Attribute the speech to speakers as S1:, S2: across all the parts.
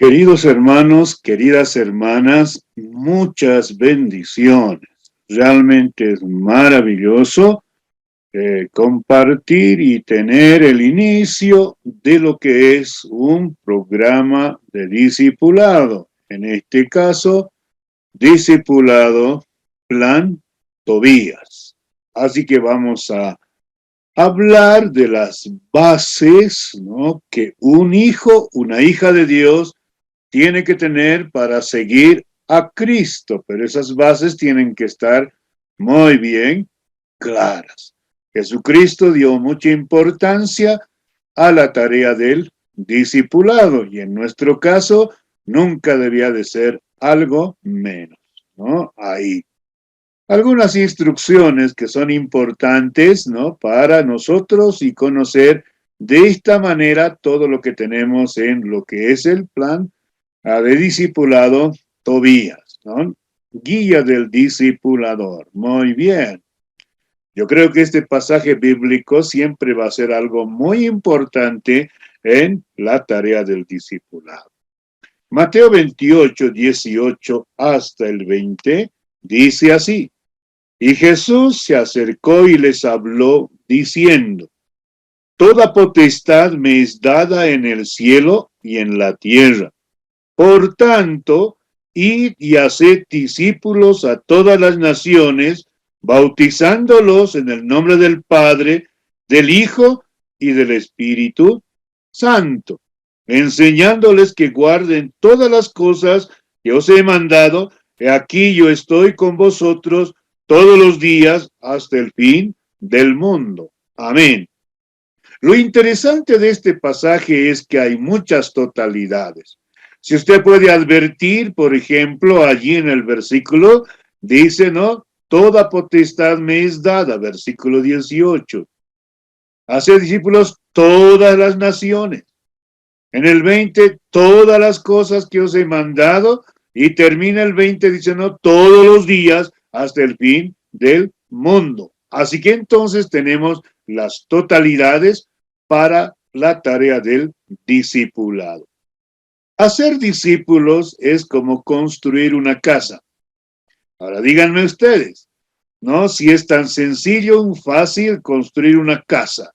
S1: Queridos hermanos, queridas hermanas, muchas bendiciones. Realmente es maravilloso compartir y tener el inicio de lo que es un programa de discipulado. En este caso, discipulado Plan Tobías. Así que vamos a hablar de las bases, ¿no?, que un hijo, una hija de Dios tiene que tener para seguir a Cristo, pero esas bases tienen que estar muy bien claras. Jesucristo dio mucha importancia a la tarea del discipulado y en nuestro caso nunca debía de ser algo menos, ¿no? Ahí. Algunas instrucciones que son importantes, ¿no?, para nosotros y conocer de esta manera todo lo que tenemos en lo que es el plan de discipulado Tobías, ¿no? Guía del discipulador. Muy bien. Yo creo que este pasaje bíblico siempre va a ser algo muy importante en la tarea del discipulado. Mateo 28, 18 hasta el 20 dice así: y Jesús se acercó y les habló diciendo: toda potestad me es dada en el cielo y en la tierra. Por tanto, id y haced discípulos a todas las naciones, bautizándolos en el nombre del Padre, del Hijo y del Espíritu Santo, enseñándoles que guarden todas las cosas que os he mandado. He aquí yo estoy con vosotros todos los días hasta el fin del mundo. Amén. Lo interesante de este pasaje es que hay muchas totalidades. Si usted puede advertir, por ejemplo, allí en el versículo, dice, ¿no? Toda potestad me es dada, versículo 18. Hacer discípulos todas las naciones. En el 20, todas las cosas que os he mandado, y termina el 20 diciendo todos los días hasta el fin del mundo. Así que entonces tenemos las totalidades para la tarea del discipulado. Hacer discípulos es como construir una casa. Ahora díganme ustedes, ¿no? Si es tan sencillo, fácil construir una casa,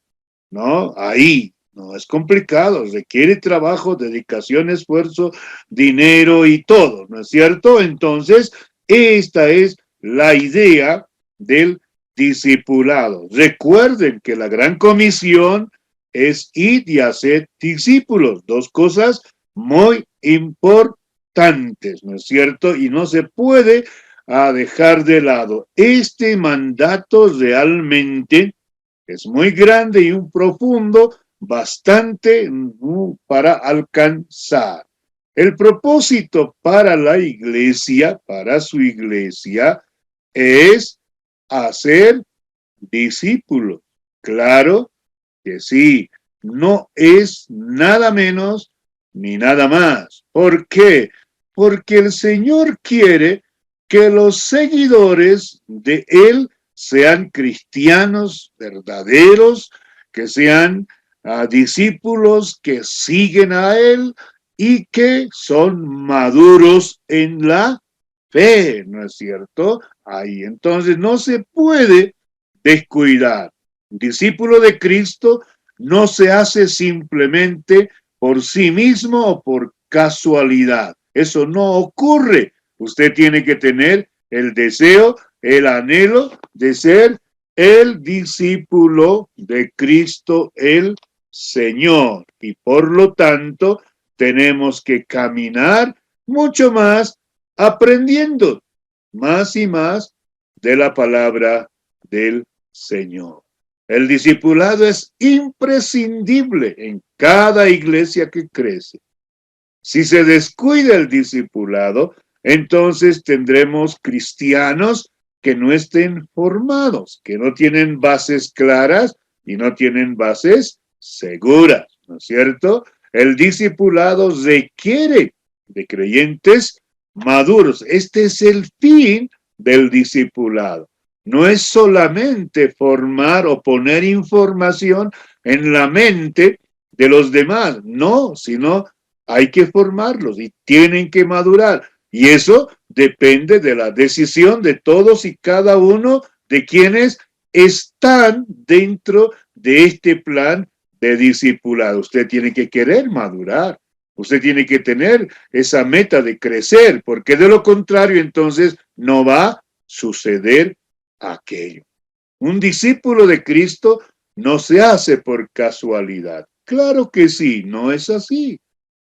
S1: ¿no? Ahí, no es complicado, requiere trabajo, dedicación, esfuerzo, dinero y todo, ¿no es cierto? Entonces, esta es la idea del discipulado. Recuerden que la gran comisión es ir y hacer discípulos, dos cosas muy importantes, ¿no es cierto? Y no se puede dejar de lado. Este mandato realmente es muy grande y un profundo, bastante para alcanzar. El propósito para la iglesia, para su iglesia, es hacer discípulos. Claro que sí, no es nada menos ni nada más. ¿Por qué? Porque el Señor quiere que los seguidores de Él sean cristianos verdaderos, que sean discípulos que siguen a Él y que son maduros en la fe, ¿no es cierto? Ahí entonces no se puede descuidar. Un discípulo de Cristo no se hace simplemente por sí mismo o por casualidad. Eso no ocurre. Usted tiene que tener el deseo, el anhelo de ser el discípulo de Cristo el Señor. Y por lo tanto, tenemos que caminar mucho más aprendiendo más y más de la palabra del Señor. El discipulado es imprescindible en cada iglesia que crece. Si se descuida el discipulado, entonces tendremos cristianos que no estén formados, que no tienen bases claras y no tienen bases seguras, ¿no es cierto? El discipulado requiere de creyentes maduros. Este es el fin del discipulado. No es solamente formar o poner información en la mente de los demás, no, sino hay que formarlos y tienen que madurar. Y eso depende de la decisión de todos y cada uno de quienes están dentro de este plan de discipulado. Usted tiene que querer madurar. Usted tiene que tener esa meta de crecer, porque de lo contrario entonces no va a suceder aquello. Un discípulo de Cristo no se hace por casualidad. Claro que sí, no es así.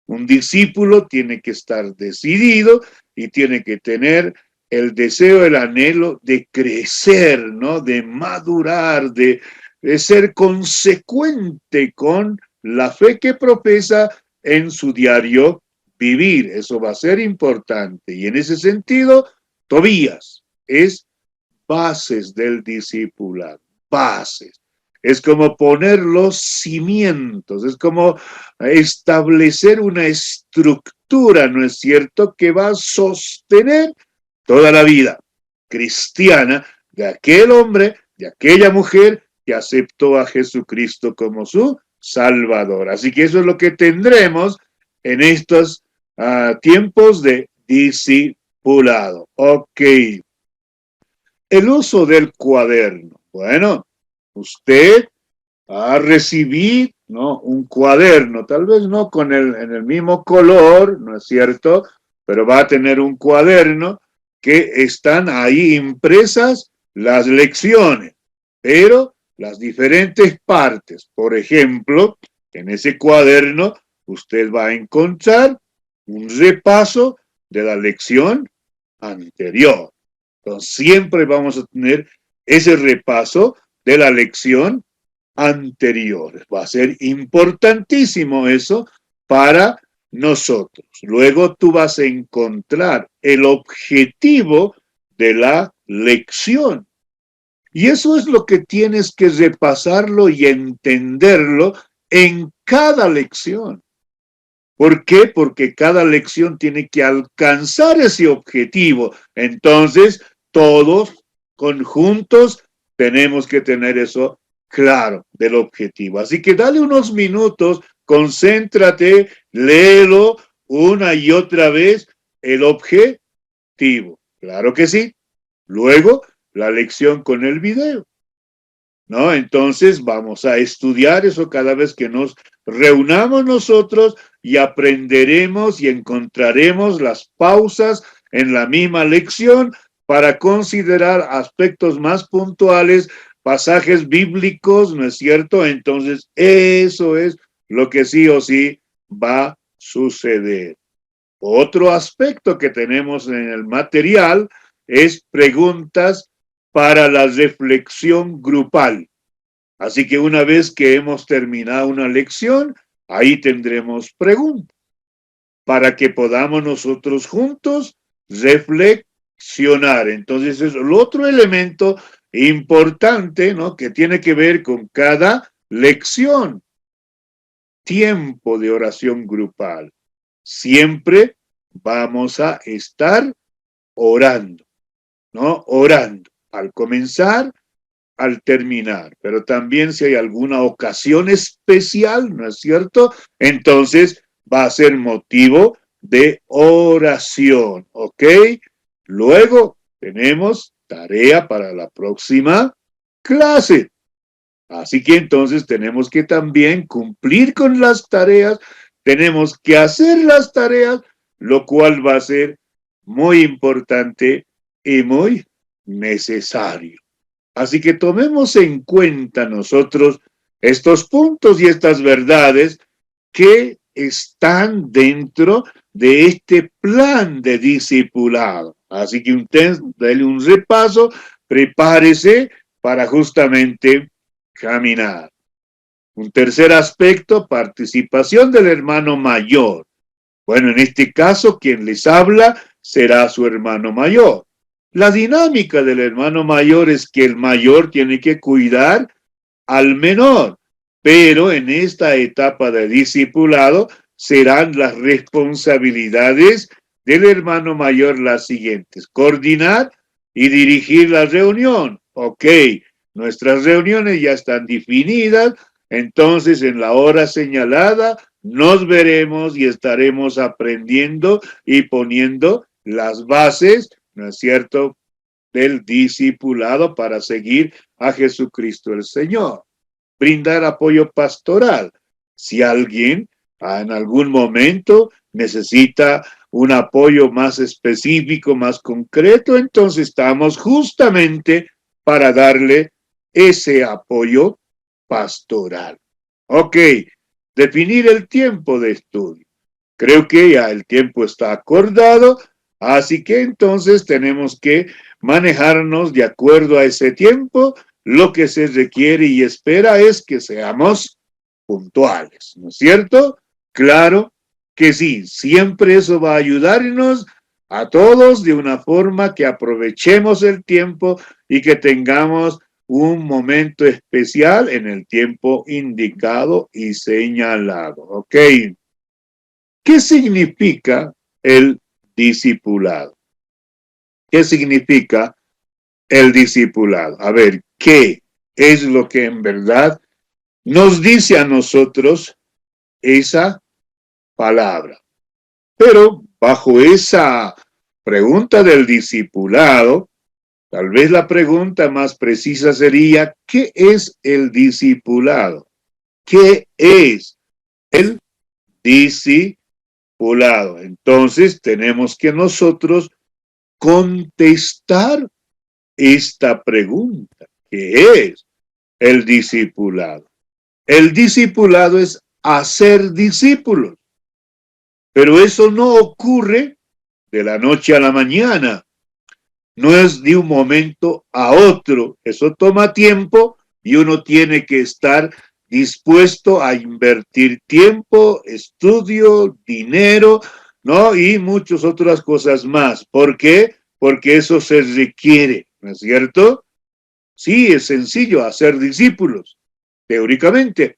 S1: Un discípulo tiene que estar decidido y tiene que tener el deseo, el anhelo de crecer, ¿no? De madurar, de ser consecuente con la fe que profesa en su diario vivir. Eso va a ser importante. Y en ese sentido, Tobías es bases del discipulado, bases. Es como poner los cimientos, es como establecer una estructura, ¿no es cierto?, que va a sostener toda la vida cristiana de aquel hombre, de aquella mujer que aceptó a Jesucristo como su Salvador. Así que eso es lo que tendremos en estos tiempos de discipulado. Ok. El uso del cuaderno. Bueno, usted va a recibir, ¿no?, un cuaderno, tal vez no en el mismo color, ¿no es cierto?, pero va a tener un cuaderno que están ahí impresas las lecciones, pero las diferentes partes. Por ejemplo, en ese cuaderno usted va a encontrar un repaso de la lección anterior. Entonces, siempre vamos a tener ese repaso de la lección anterior. Va a ser importantísimo eso para nosotros. Luego tú vas a encontrar el objetivo de la lección. Y eso es lo que tienes que repasarlo y entenderlo en cada lección. ¿Por qué? Porque cada lección tiene que alcanzar ese objetivo. Entonces, todos conjuntos tenemos que tener eso claro del objetivo. Así que dale unos minutos, concéntrate, léelo una y otra vez el objetivo. Claro que sí. Luego, la lección con el video, ¿no? Entonces, vamos a estudiar eso cada vez que nos reunamos nosotros y aprenderemos y encontraremos las pausas en la misma lección para considerar aspectos más puntuales, pasajes bíblicos, ¿no es cierto? Entonces, eso es lo que sí o sí va a suceder. Otro aspecto que tenemos en el material es preguntas para la reflexión grupal. Así que una vez que hemos terminado una lección, ahí tendremos preguntas para que podamos nosotros juntos reflexionar. Entonces, es el otro elemento importante, ¿no?, que tiene que ver con cada lección. Tiempo de oración grupal. Siempre vamos a estar orando, ¿no? Orando al comenzar, al terminar, pero también si hay alguna ocasión especial, ¿no es cierto?, entonces va a ser motivo de oración, ¿ok? Luego tenemos tarea para la próxima clase. Así que entonces tenemos que también cumplir con las tareas, tenemos que hacer las tareas, lo cual va a ser muy importante y muy necesario. Así que tomemos en cuenta nosotros estos puntos y estas verdades que están dentro de este plan de discipulado. Así que usted dele un repaso, prepárese para justamente caminar. Un tercer aspecto, participación del hermano mayor. Bueno, en este caso, quien les habla será su hermano mayor. La dinámica del hermano mayor es que el mayor tiene que cuidar al menor, pero en esta etapa de discipulado serán las responsabilidades del hermano mayor las siguientes: coordinar y dirigir la reunión. Ok, nuestras reuniones ya están definidas, entonces en la hora señalada nos veremos y estaremos aprendiendo y poniendo las bases, ¿no es cierto?, del discipulado para seguir a Jesucristo el Señor. Brindar apoyo pastoral. Si alguien en algún momento necesita un apoyo más específico, más concreto, entonces estamos justamente para darle ese apoyo pastoral. Ok, definir el tiempo de estudio. Creo que ya el tiempo está acordado, así que entonces tenemos que manejarnos de acuerdo a ese tiempo. Lo que se requiere y espera es que seamos puntuales, ¿no es cierto? Claro que sí, siempre eso va a ayudarnos a todos de una forma que aprovechemos el tiempo y que tengamos un momento especial en el tiempo indicado y señalado, ¿ok? ¿Qué significa el discipulado? ¿Qué significa el discipulado? A ver, ¿qué es lo que en verdad nos dice a nosotros esa palabra? Pero bajo esa pregunta del discipulado, tal vez la pregunta más precisa sería, ¿qué es el discipulado? ¿Qué es el discipulado? Entonces tenemos que nosotros contestar esta pregunta. ¿Qué es el discipulado? El discipulado es hacer discípulos, pero eso no ocurre de la noche a la mañana, no es de un momento a otro, eso toma tiempo y uno tiene que estar dispuesto a invertir tiempo, estudio, dinero, ¿no? Y muchas otras cosas más. ¿Por qué? Porque eso se requiere, ¿no es cierto? Sí, es sencillo hacer discípulos, teóricamente,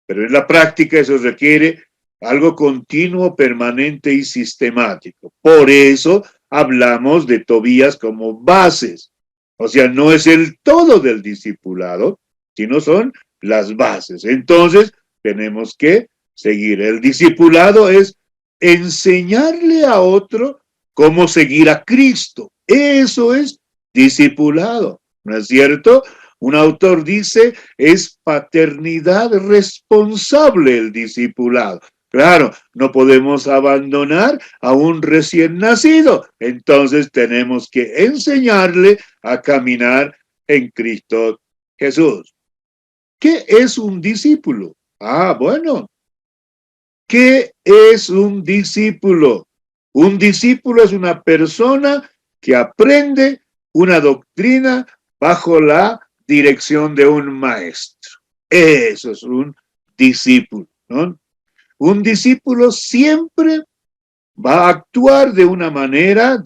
S1: pero en la práctica eso requiere algo continuo, permanente y sistemático. Por eso hablamos de Tobías como bases. O sea, no es el todo del discipulado, sino son las bases. Entonces, tenemos que seguir. El discipulado es enseñarle a otro cómo seguir a Cristo. Eso es discipulado, ¿no es cierto? Un autor dice, es paternidad responsable el discipulado. Claro, no podemos abandonar a un recién nacido, entonces tenemos que enseñarle a caminar en Cristo Jesús. ¿Qué es un discípulo? Bueno, ¿qué es un discípulo? Un discípulo es una persona que aprende una doctrina bajo la dirección de un maestro. Eso es un discípulo, ¿no? Un discípulo siempre va a actuar de una manera,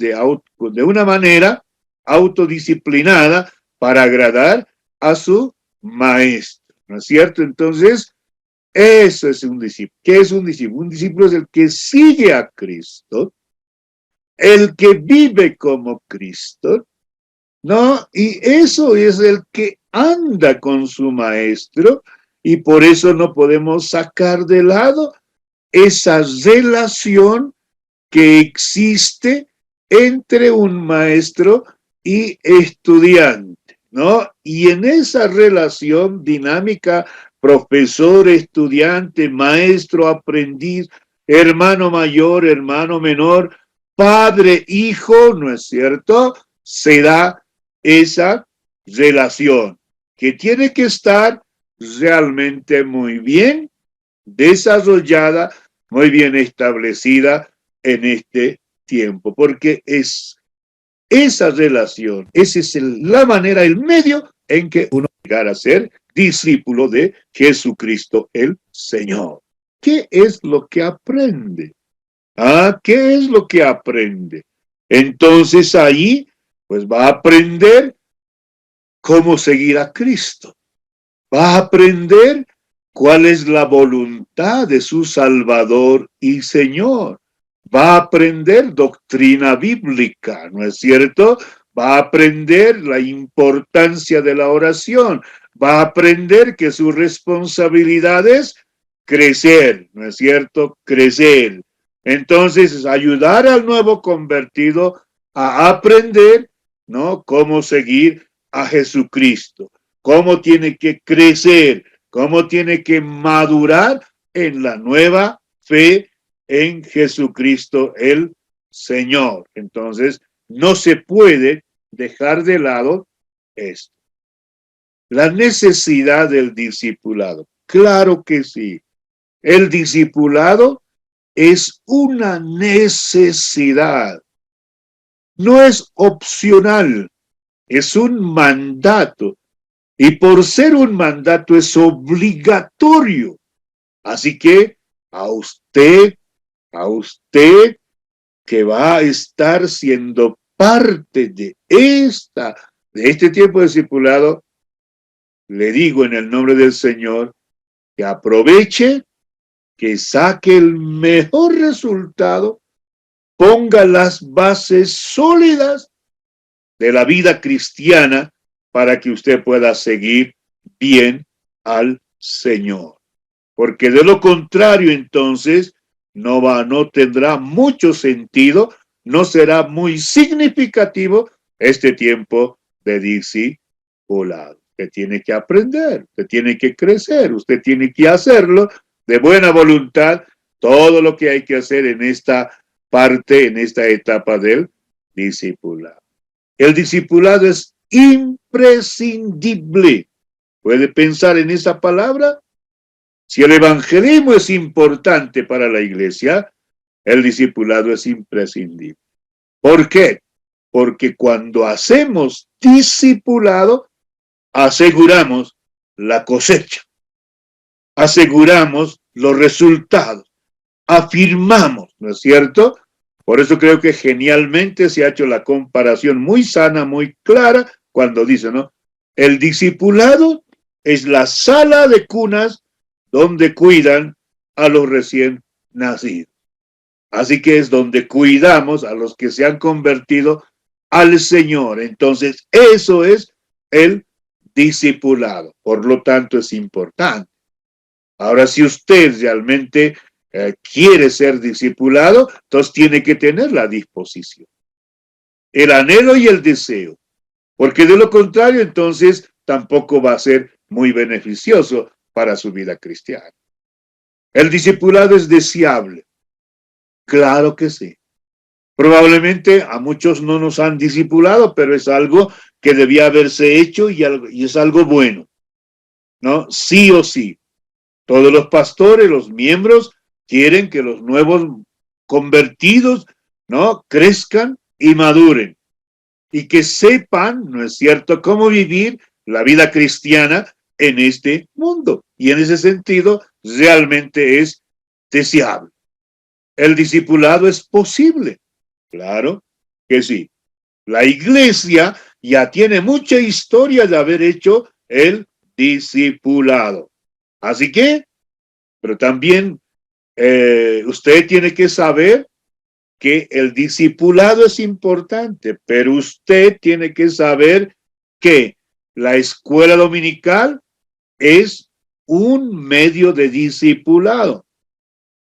S1: autodisciplinada para agradar a su maestro, ¿no es cierto? Entonces, eso es un discípulo. ¿Qué es un discípulo? Un discípulo es el que sigue a Cristo, el que vive como Cristo, ¿no? Y eso es el que anda con su maestro y por eso no podemos sacar de lado esa relación que existe entre un maestro y estudiante, ¿no? Y en esa relación dinámica, profesor, estudiante, maestro, aprendiz, hermano mayor, hermano menor, padre, hijo, ¿no es cierto? Se da esa relación que tiene que estar realmente muy bien desarrollada, muy bien establecida en este tiempo, porque es esa relación, esa es la manera, el medio en que uno llegará a ser discípulo de Jesucristo el Señor. ¿Qué es lo que aprende? ¿Qué es lo que aprende? Entonces ahí, pues va a aprender cómo seguir a Cristo. Va a aprender cuál es la voluntad de su Salvador y Señor. Va a aprender doctrina bíblica, ¿no es cierto? Va a aprender la importancia de la oración. Va a aprender que su responsabilidad es crecer, ¿no es cierto? Crecer. Entonces, es ayudar al nuevo convertido a aprender, ¿no? Cómo seguir a Jesucristo, cómo tiene que crecer, cómo tiene que madurar en la nueva fe en Jesucristo el Señor. Entonces, no se puede dejar de lado esto. La necesidad del discipulado. Claro que sí. El discipulado es una necesidad. No es opcional, es un mandato. Y por ser un mandato es obligatorio. Así que a usted que va a estar siendo parte de este tiempo de discipulado, le digo en el nombre del Señor que aproveche, que saque el mejor resultado, ponga las bases sólidas de la vida cristiana para que usted pueda seguir bien al Señor. Porque de lo contrario, entonces, no tendrá mucho sentido, no será muy significativo este tiempo de discipulado. Usted tiene que aprender, usted tiene que crecer, usted tiene que hacerlo de buena voluntad, todo lo que hay que hacer en esta parte, en esta etapa del discipulado. El discipulado es imprescindible. ¿Puede pensar en esa palabra? Si el evangelismo es importante para la iglesia, el discipulado es imprescindible. ¿Por qué? Porque cuando hacemos discipulado, aseguramos la cosecha, aseguramos los resultados, afirmamos, ¿no es cierto? Por eso creo que genialmente se ha hecho la comparación muy sana, muy clara, cuando dice, ¿no? El discipulado es la sala de cunas donde cuidan a los recién nacidos. Así que es donde cuidamos a los que se han convertido al Señor. Entonces, eso es el discipulado. Por lo tanto, es importante. Ahora, si usted realmente quiere ser discipulado, entonces tiene que tener la disposición, el anhelo y el deseo. Porque de lo contrario, entonces, tampoco va a ser muy beneficioso para su vida cristiana. ¿El discipulado es deseable? Claro que sí. Probablemente a muchos no nos han discipulado, pero es algo que debía haberse hecho y es algo bueno, ¿no? Sí o sí. Todos los pastores, los miembros, quieren que los nuevos convertidos, ¿no? Crezcan y maduren. Y que sepan, ¿no es cierto?, cómo vivir la vida cristiana en este mundo. Y en ese sentido, realmente es deseable. ¿El discipulado es posible? Claro que sí. La iglesia ya tiene mucha historia de haber hecho el discipulado. Así que, pero también usted tiene que saber que el discipulado es importante, pero usted tiene que saber que la escuela dominical es un medio de discipulado.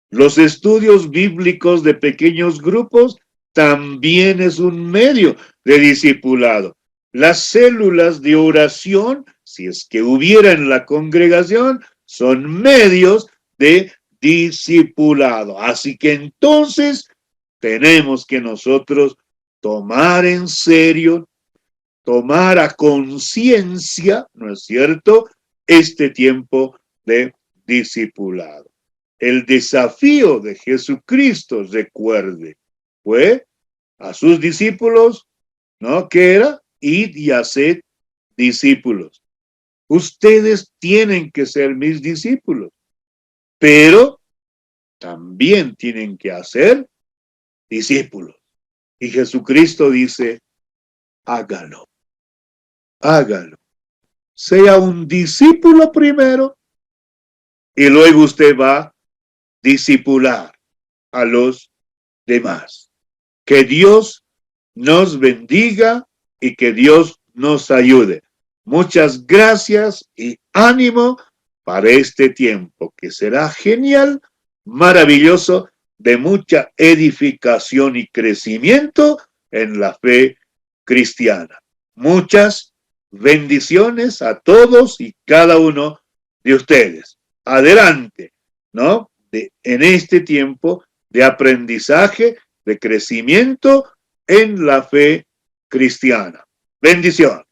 S1: Los estudios bíblicos de pequeños grupos también es un medio de discipulado. Las células de oración, si es que hubiera en la congregación, son medios de discipulado. Así que entonces tenemos que nosotros tomar en serio, tomar a conciencia, ¿no es cierto?, este tiempo de discipulado. El desafío de Jesucristo, recuerde, fue a sus discípulos, ¿no? ¿Qué era? Id y haced discípulos. Ustedes tienen que ser mis discípulos, pero también tienen que hacer discípulos. Y Jesucristo dice, hágalo, hágalo. Sea un discípulo primero y luego usted va a discipular a los demás. Que Dios nos bendiga y que Dios nos ayude. Muchas gracias y ánimo para este tiempo, que será genial, maravilloso, de mucha edificación y crecimiento en la fe cristiana. Muchas bendiciones a todos y cada uno de ustedes. Adelante, ¿no? En este tiempo de aprendizaje, de crecimiento en la fe cristiana. Bendición.